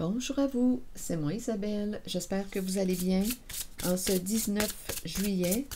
Bonjour à vous, c'est moi Isabelle. J'espère que vous allez bien en ce 19 juillet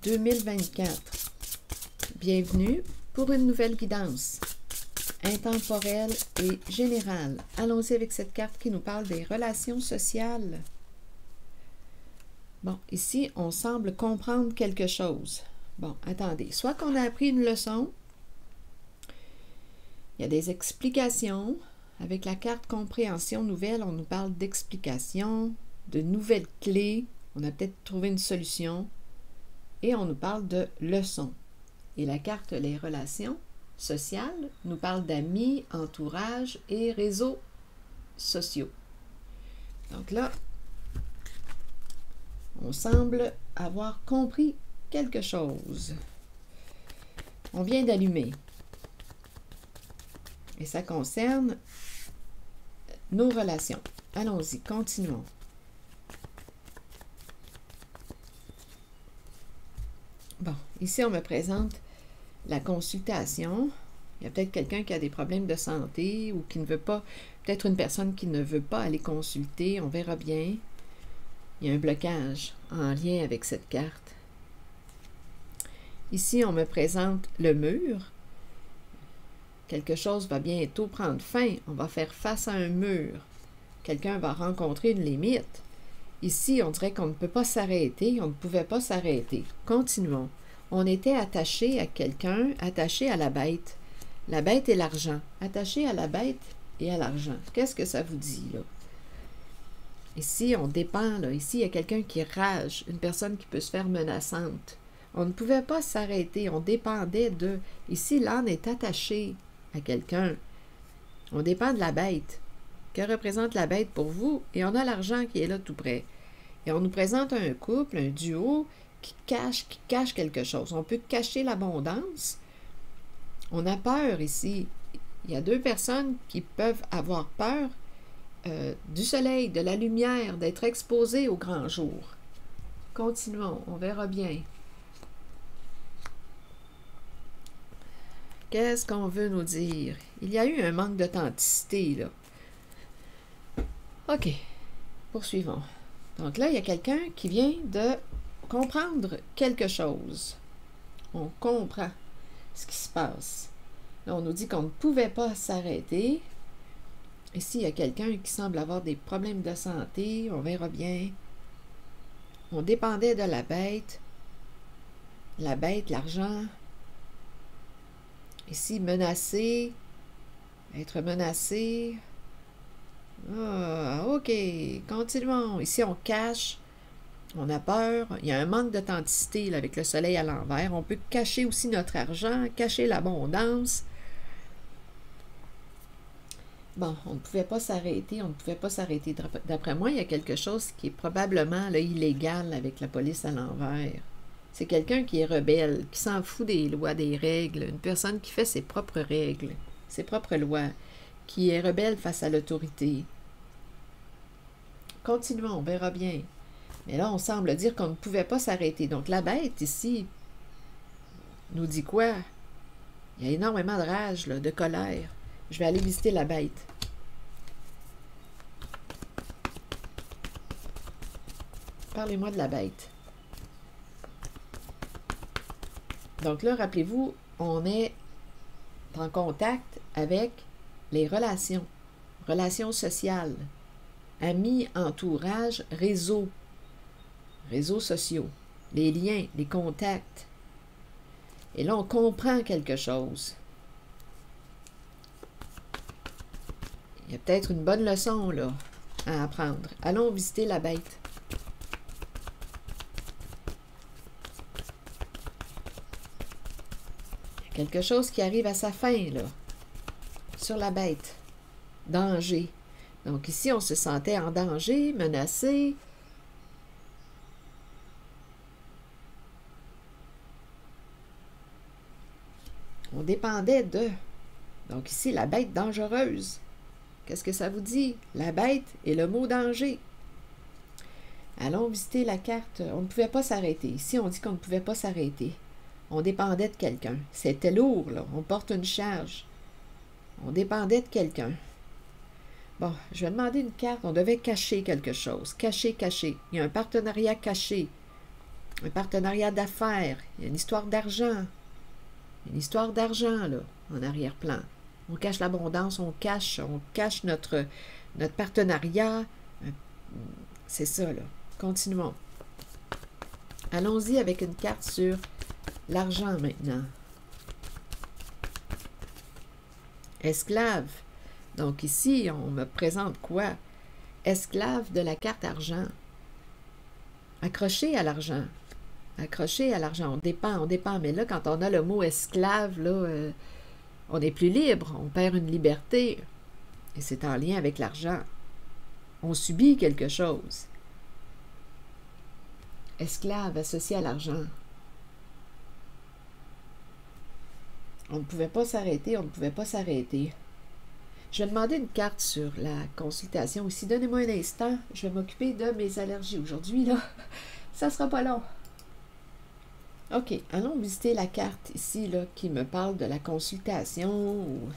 2024. Bienvenue pour une nouvelle guidance intemporelle et générale. Allons-y avec cette carte qui nous parle des relations sociales. Bon, ici, on semble comprendre quelque chose. Bon, attendez, soit qu'on a appris une leçon, il y a des explications. Avec la carte compréhension nouvelle, on nous parle d'explications, de nouvelles clés. On a peut-être trouvé une solution. Et on nous parle de leçons. Et la carte les relations sociales nous parle d'amis, entourage et réseaux sociaux. Donc là, on semble avoir compris quelque chose. On vient d'allumer. Et ça concerne nos relations. Allons-y, continuons. Bon, ici on me présente la consultation. Il y a peut-être quelqu'un qui a des problèmes de santé ou qui ne veut pas, peut-être une personne qui ne veut pas aller consulter, on verra bien. Il y a un blocage en lien avec cette carte. Ici, on me présente le mur. Quelque chose va bientôt prendre fin. On va faire face à un mur. Quelqu'un va rencontrer une limite. Ici, on dirait qu'on ne peut pas s'arrêter. On ne pouvait pas s'arrêter. Continuons. On était attaché à quelqu'un, attaché à la bête. La bête et l'argent. Attaché à la bête et à l'argent. Qu'est-ce que ça vous dit, là? Ici, on dépend, là. Ici, il y a quelqu'un qui rage. Une personne qui peut se faire menaçante. On ne pouvait pas s'arrêter. On dépendait de... Ici, l'âne est attaché à quelqu'un. On dépend de la bête. Que représente la bête pour vous? Et on a l'argent qui est là tout près. Et on nous présente un couple, un duo qui cache quelque chose. On peut cacher l'abondance. On a peur ici. Il y a deux personnes qui peuvent avoir peur du soleil, de la lumière, d'être exposées au grand jour. Continuons, on verra bien. Qu'est-ce qu'on veut nous dire? Il y a eu un manque d'authenticité, là. OK, poursuivons. Donc là, il y a quelqu'un qui vient de comprendre quelque chose. On comprend ce qui se passe. Là, on nous dit qu'on ne pouvait pas s'arrêter. Ici, il y a quelqu'un qui semble avoir des problèmes de santé. On verra bien. On dépendait de la bête. La bête, l'argent. Ici, menacé, être menacé. Ah, OK, continuons. Ici, on cache, on a peur. Il y a un manque d'authenticité avec le soleil à l'envers. On peut cacher aussi notre argent, cacher l'abondance. Bon, on ne pouvait pas s'arrêter, on ne pouvait pas s'arrêter. D'après moi, il y a quelque chose qui est probablement là, illégal avec la police à l'envers. C'est quelqu'un qui est rebelle, qui s'en fout des lois, des règles, une personne qui fait ses propres règles, ses propres lois, qui est rebelle face à l'autorité. Continuons, on verra bien. Mais là, on semble dire qu'on ne pouvait pas s'arrêter. Donc, la bête, ici, nous dit quoi? Il y a énormément de rage, là, de colère. Je vais aller visiter la bête. Parlez-moi de la bête. Donc là, rappelez-vous, on est en contact avec les relations sociales, amis, entourage, réseaux sociaux, les liens, les contacts. Et là, on comprend quelque chose. Il y a peut-être une bonne leçon, là, à apprendre. Allons visiter la bête. Quelque chose qui arrive à sa fin, là, sur la bête. Danger. Donc ici, on se sentait en danger, menacé. On dépendait de... Donc ici, la bête dangereuse. Qu'est-ce que ça vous dit? La bête et le mot danger. Allons visiter la carte. On ne pouvait pas s'arrêter. Ici, on dit qu'on ne pouvait pas s'arrêter. On dépendait de quelqu'un. C'était lourd, là. On porte une charge. On dépendait de quelqu'un. Bon, je vais demander une carte. On devait cacher quelque chose. Cacher, cacher. Il y a un partenariat caché. Un partenariat d'affaires. Il y a une histoire d'argent. Une histoire d'argent, là, en arrière-plan. On cache l'abondance, on cache notre partenariat. C'est ça, là. Continuons. Allons-y avec une carte sur l'argent maintenant. Esclave. Donc ici, on me présente quoi? Esclave de la carte argent. Accroché à l'argent. Accroché à l'argent. On dépend. Mais là, quand on a le mot esclave, là, on n'est plus libre. On perd une liberté. Et c'est en lien avec l'argent. On subit quelque chose. Esclave associé à l'argent. On ne pouvait pas s'arrêter, on ne pouvait pas s'arrêter. Je vais demander une carte sur la consultation ici. Donnez-moi un instant. Je vais m'occuper de mes allergies aujourd'hui, là. Ça sera pas long. OK, allons visiter la carte ici, là, qui me parle de la consultation ou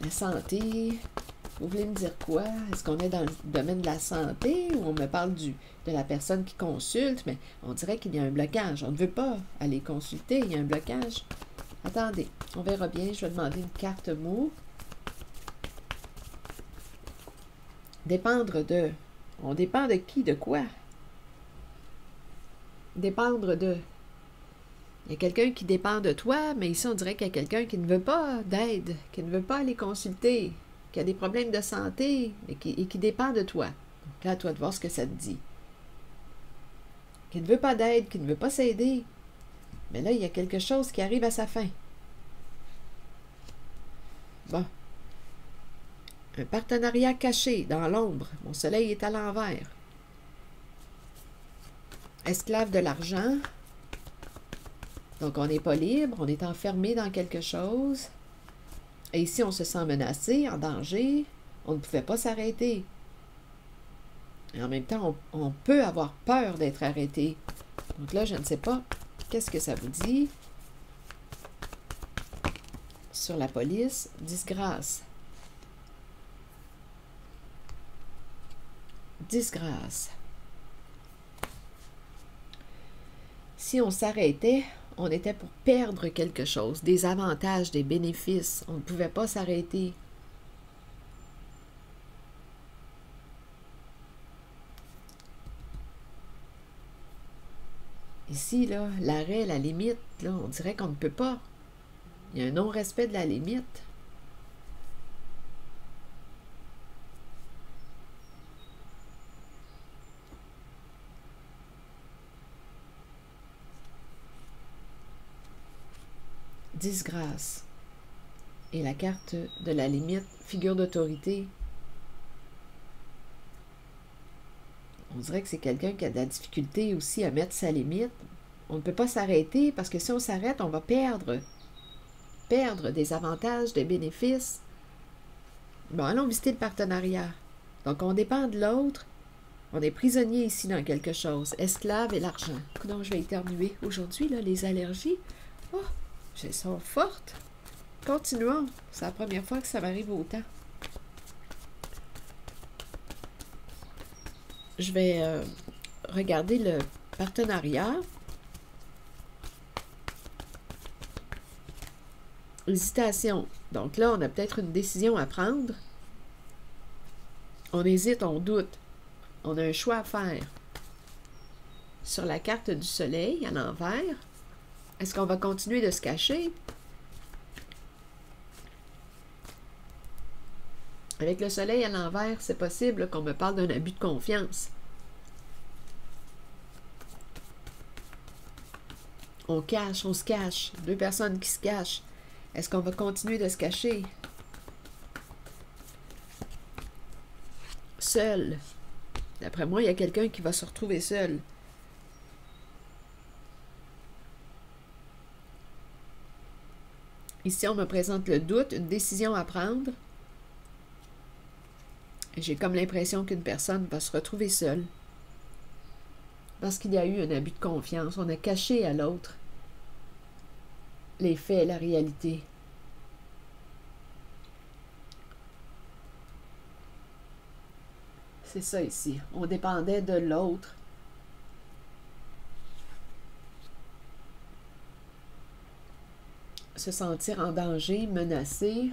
la santé. Vous voulez me dire quoi? Est-ce qu'on est dans le domaine de la santé ou on me parle de la personne qui consulte? Mais on dirait qu'il y a un blocage. On ne veut pas aller consulter, il y a un blocage. Attendez, on verra bien. Je vais demander une carte mot. Dépendre de. On dépend de qui, de quoi? Dépendre de. Il y a quelqu'un qui dépend de toi, mais ici, on dirait qu'il y a quelqu'un qui ne veut pas d'aide, qui ne veut pas aller consulter, qui a des problèmes de santé et qui dépend de toi. Donc là, à toi de voir ce que ça te dit. Qui ne veut pas d'aide, qui ne veut pas s'aider. Mais là, il y a quelque chose qui arrive à sa fin. Bon. Un partenariat caché dans l'ombre. Mon soleil est à l'envers. Esclave de l'argent. Donc, on n'est pas libre, on est enfermé dans quelque chose. Et ici, on se sent menacé, en danger. On ne pouvait pas s'arrêter. Et en même temps, on peut avoir peur d'être arrêté. Donc là, je ne sais pas. Qu'est-ce que ça vous dit? Sur la police, disgrâce. Disgrâce. Si on s'arrêtait, on était pour perdre quelque chose, des avantages, des bénéfices. On ne pouvait pas s'arrêter. Ici, là, l'arrêt, la limite, là, on dirait qu'on ne peut pas. Il y a un non-respect de la limite. Disgrâce. Et la carte de la limite, figure d'autorité. On dirait que c'est quelqu'un qui a de la difficulté aussi à mettre sa limite. On ne peut pas s'arrêter parce que si on s'arrête, on va perdre. Perdre des avantages, des bénéfices. Bon, allons visiter le partenariat. Donc, on dépend de l'autre. On est prisonnier ici dans quelque chose. Esclave et l'argent. Donc, je vais éternuer. Aujourd'hui, là, les allergies. Oh, elles sont fortes. Continuons. C'est la première fois que ça m'arrive autant. Je vais regarder le partenariat. Hésitation. Donc là, on a peut-être une décision à prendre. On hésite, on doute. On a un choix à faire. Sur la carte du soleil à l'envers, est-ce qu'on va continuer de se cacher? Avec le soleil à l'envers, c'est possible qu'on me parle d'un abus de confiance. On cache, on se cache. Deux personnes qui se cachent. Est-ce qu'on va continuer de se cacher? Seul. D'après moi, il y a quelqu'un qui va se retrouver seul. Ici, on me présente le doute, une décision à prendre. J'ai comme l'impression qu'une personne va se retrouver seule. Parce qu'il y a eu un abus de confiance. On a caché à l'autre les faits, la réalité. C'est ça ici. On dépendait de l'autre. Se sentir en danger, menacé.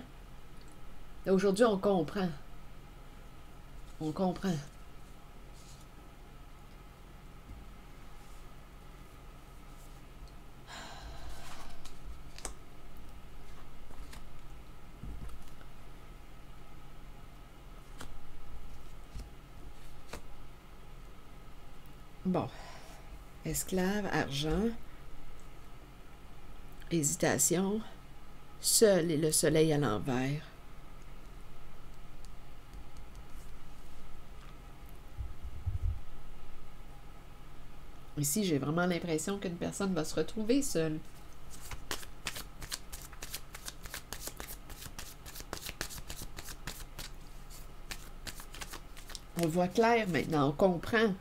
Aujourd'hui, on comprend. On comprend. Bon. Esclave, argent. Hésitation. Seul et le soleil à l'envers. Ici, j'ai vraiment l'impression qu'une personne va se retrouver seule. On voit clair maintenant, on comprend.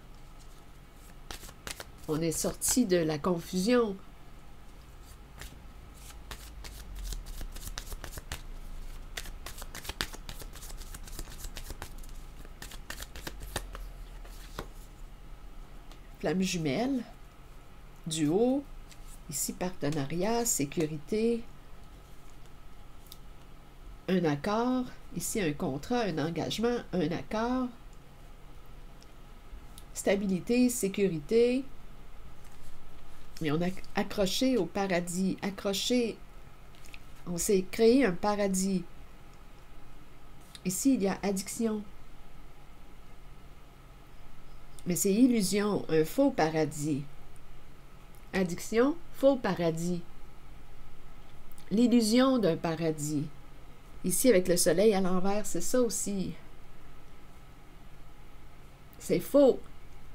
On est sorti de la confusion. Flamme jumelle, duo, ici partenariat, sécurité, un accord, ici un contrat, un engagement, un accord, stabilité, sécurité, et on a accroché au paradis, accroché, on s'est créé un paradis. Ici, il y a addiction. Mais c'est illusion, un faux paradis. Addiction, faux paradis. L'illusion d'un paradis. Ici, avec le soleil à l'envers, c'est ça aussi. C'est faux,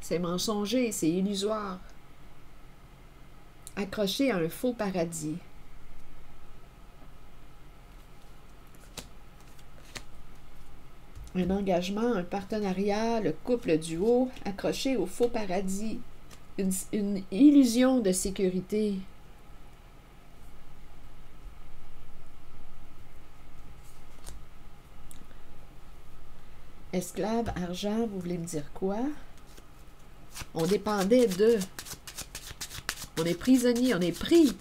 c'est mensonger, c'est illusoire. Accroché à un faux paradis. Un engagement, un partenariat, le couple duo, accroché au faux paradis. Une illusion de sécurité. Esclave, argent, vous voulez me dire quoi? On dépendait de... On est prisonnier, on est pris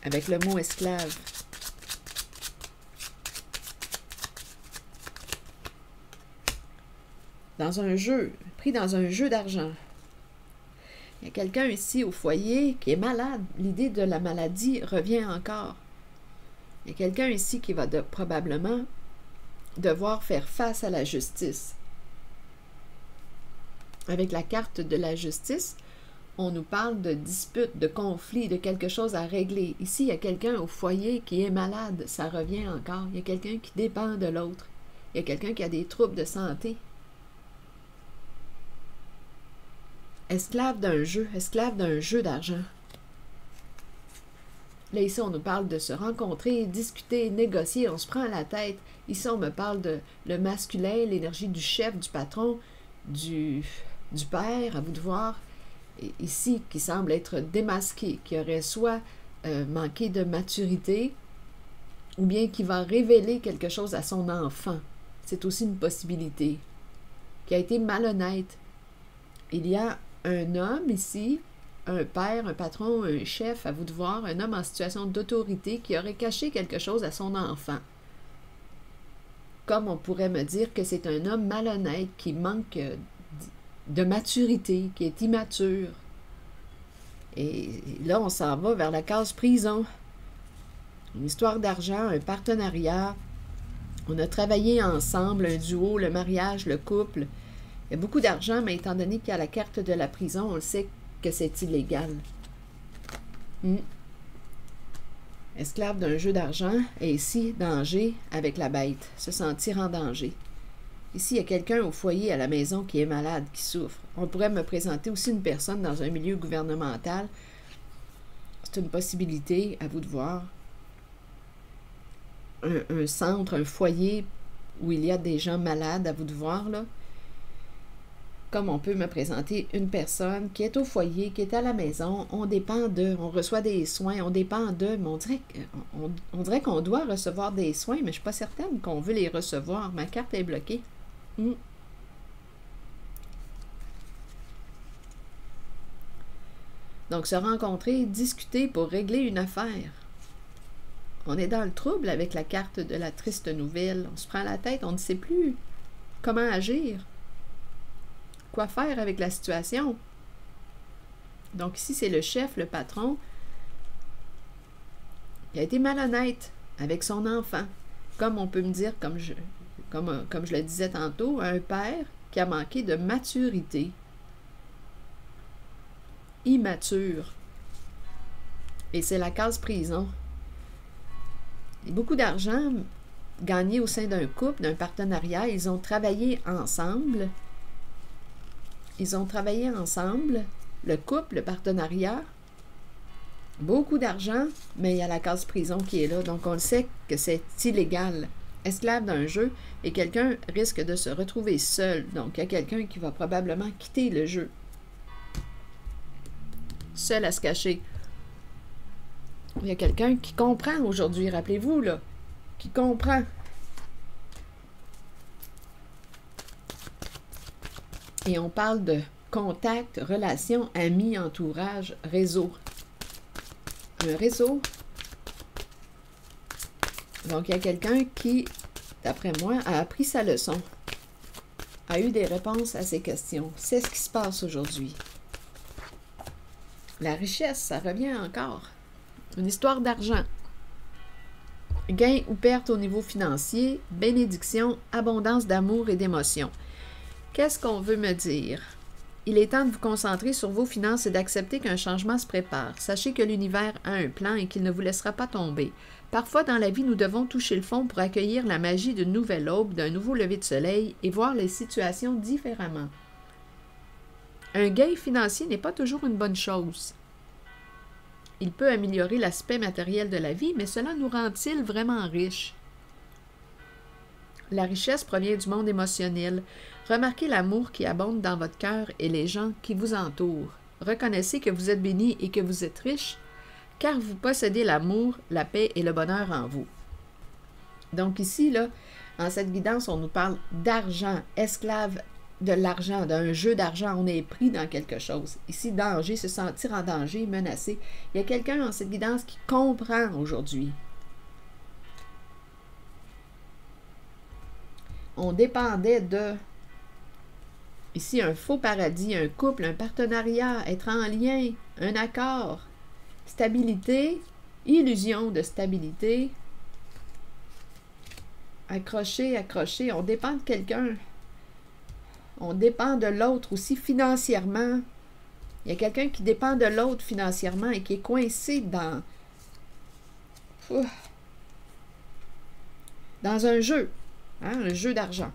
avec le mot esclave. Dans un jeu, pris dans un jeu d'argent. Il y a quelqu'un ici au foyer qui est malade. L'idée de la maladie revient encore. Il y a quelqu'un ici qui va probablement devoir faire face à la justice. Avec la carte de la justice, on nous parle de dispute, de conflit, de quelque chose à régler. Ici, il y a quelqu'un au foyer qui est malade. Ça revient encore. Il y a quelqu'un qui dépend de l'autre. Il y a quelqu'un qui a des troubles de santé. Esclave d'un jeu d'argent. Là, ici, on nous parle de se rencontrer, discuter, négocier, on se prend à la tête. Ici, on me parle de le masculin, l'énergie du chef, du patron, du père, à vous de voir. Et ici, qui semble être démasqué, qui aurait soit manqué de maturité, ou bien qui va révéler quelque chose à son enfant. C'est aussi une possibilité. Qui a été malhonnête. Il y a un homme ici, un père, un patron, un chef, à vous de voir, un homme en situation d'autorité qui aurait caché quelque chose à son enfant. Comme on pourrait me dire que c'est un homme malhonnête qui manque de maturité, qui est immature. Et là, on s'en va vers la case prison. Une histoire d'argent, un partenariat. On a travaillé ensemble, un duo, le mariage, le couple. Il y a beaucoup d'argent, mais étant donné qu'il y a la carte de la prison, on le sait que c'est illégal. Esclave d'un jeu d'argent, et ici, danger avec la bête, se sentir en danger. Ici, il y a quelqu'un au foyer à la maison qui est malade, qui souffre. On pourrait me présenter aussi une personne dans un milieu gouvernemental. C'est une possibilité, à vous de voir. Un centre, un foyer où il y a des gens malades, à vous de voir, là. Comme on peut me présenter une personne qui est au foyer, qui est à la maison, on dépend d'eux, on reçoit des soins, on dépend d'eux, mais on dirait qu'on doit recevoir des soins, mais je ne suis pas certaine qu'on veut les recevoir. Ma carte est bloquée. Donc, se rencontrer, discuter pour régler une affaire. On est dans le trouble avec la carte de la triste nouvelle. On se prend la tête, on ne sait plus comment agir. Quoi faire avec la situation? Donc ici, c'est le chef, le patron. Il a été malhonnête avec son enfant. Comme on peut me dire, comme je le disais tantôt, un père qui a manqué de maturité. Immature. Et c'est la case prison. Il y a beaucoup d'argent gagné au sein d'un couple, d'un partenariat. Ils ont travaillé ensemble. Le couple, le partenariat. Beaucoup d'argent, mais il y a la case prison qui est là. Donc, on le sait que c'est illégal. Esclave d'un jeu, et quelqu'un risque de se retrouver seul. Donc, il y a quelqu'un qui va probablement quitter le jeu. Seul à se cacher. Il y a quelqu'un qui comprend aujourd'hui, rappelez-vous, là, qui comprend. Et on parle de contact, relation, amis, entourage, réseau. Un réseau. Donc, il y a quelqu'un qui, d'après moi, a appris sa leçon, a eu des réponses à ses questions. C'est ce qui se passe aujourd'hui. La richesse, ça revient encore. Une histoire d'argent. Gain ou perte au niveau financier, bénédiction, abondance d'amour et d'émotion. Qu'est-ce qu'on veut me dire? Il est temps de vous concentrer sur vos finances et d'accepter qu'un changement se prépare. Sachez que l'univers a un plan et qu'il ne vous laissera pas tomber. Parfois, dans la vie, nous devons toucher le fond pour accueillir la magie d'une nouvelle aube, d'un nouveau lever de soleil et voir les situations différemment. Un gain financier n'est pas toujours une bonne chose. Il peut améliorer l'aspect matériel de la vie, mais cela nous rend-il vraiment riches? La richesse provient du monde émotionnel. Remarquez l'amour qui abonde dans votre cœur et les gens qui vous entourent. Reconnaissez que vous êtes béni et que vous êtes riche, car vous possédez l'amour, la paix et le bonheur en vous. Donc ici, là, en cette guidance, on nous parle d'argent, esclave de l'argent, d'un jeu d'argent. On est pris dans quelque chose. Ici, danger, se sentir en danger, menacé. Il y a quelqu'un en cette guidance qui comprend aujourd'hui. On dépendait de, ici, un faux paradis, un couple, un partenariat, être en lien, un accord, stabilité, illusion de stabilité, accroché, on dépend de quelqu'un. On dépend de l'autre aussi financièrement. Il y a quelqu'un qui dépend de l'autre financièrement et qui est coincé dans un jeu. Un jeu d'argent.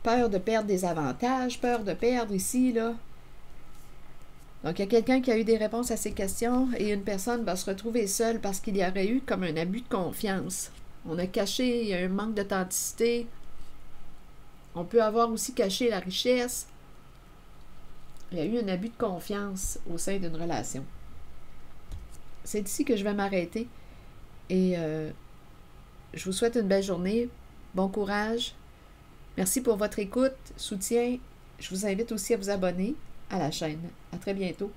Peur de perdre des avantages, peur de perdre ici, là. Donc, il y a quelqu'un qui a eu des réponses à ces questions et une personne va se retrouver seule parce qu'il y aurait eu comme un abus de confiance. On a caché, il y a un manque d'authenticité. On peut avoir aussi caché la richesse. Il y a eu un abus de confiance au sein d'une relation. C'est ici que je vais m'arrêter et je vous souhaite une belle journée, bon courage. Merci pour votre écoute, soutien. Je vous invite aussi à vous abonner à la chaîne. À très bientôt.